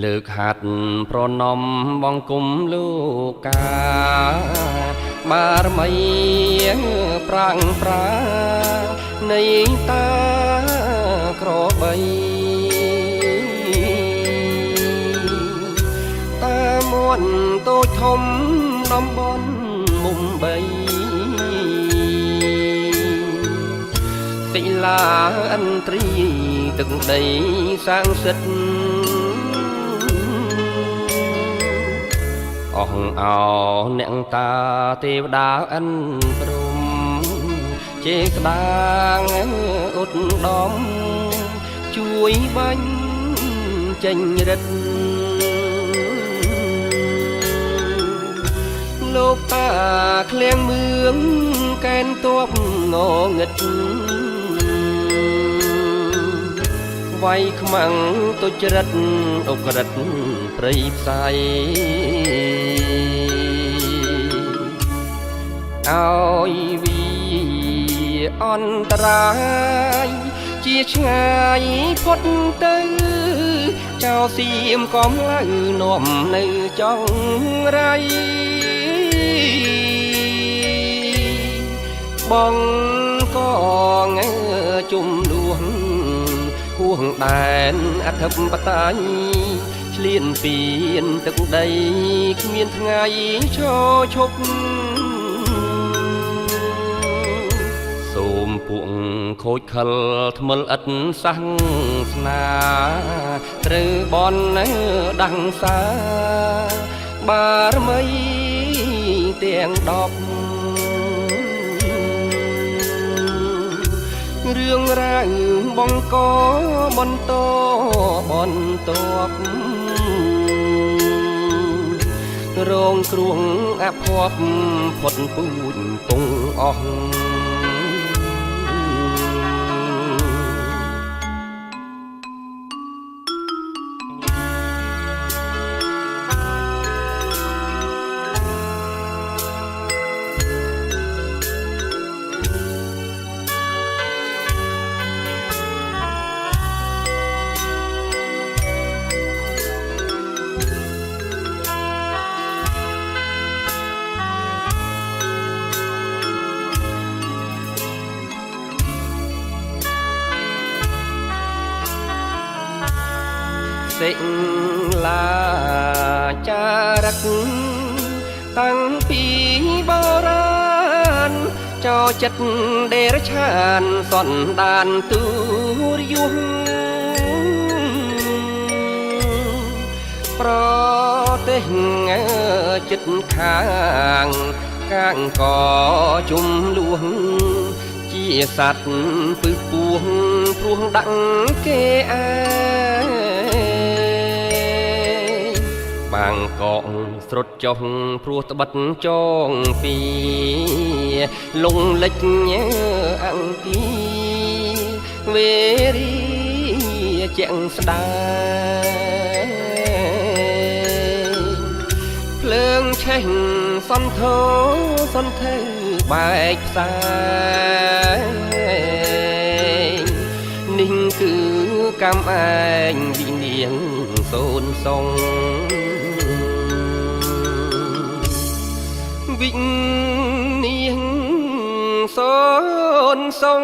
លើកហាត់ប្រណំបង្គំលោកកាបារមីប្រាំងប្រានៃតាក្របីតាមាត់តូចធំតំបន់មុំបីសិលាឥន្ទ្រីទឹកដីសាងសិទ្ធអស់អោអ្នកតាទេវតាឥនព្រំជេក្តាងឧត្តមជួយបាញ់ចេញរិទ្ធលោកតាឃ្លៀងមឿងកែនតបងងឹតវាយខ្មាំងទុច្ចរិតអុក្រិតព្រៃផ្សៃឲ្យវាអន្តរាយជាឆ្ងាយផុតទៅចោលសៀមកំឡៅនាំនៅចុងរៃបងក៏ងជំនួសហួងដែនអធិបតេយ្យឆ្លៀនពៀនទឹកដីគ្មានថ្ងៃឈរឈប់សូមពួកខូចខលថ្មិលឥតសាសនាត្រូវបនដាំងសាបារមីទាំង10រឿងរ៉ាវបង្កបន្តបន្ទាប់រងគ្រោះអភ័ព្វផុតពូជពងអស់សិលាចារឹកតាំងពីបុរាណចោចិត្តដេរឆានសន្តានទូរយុទ្ធប្រទេសចិត្តខាងកាងកជុំលួងជាសัตว์ពឹសពោះព្រោះដាក់គេអាបាងកកស្រុតចុះព្រោះត្បិតចងពីលងលិចអង្គាវេរីជាងស្ដាយភ្លើងឆេះសន្ធោសន្ធើបែកផ្សាយនេះគឺកម្មឯងវិនាងសូនសងវិនាងសូនសង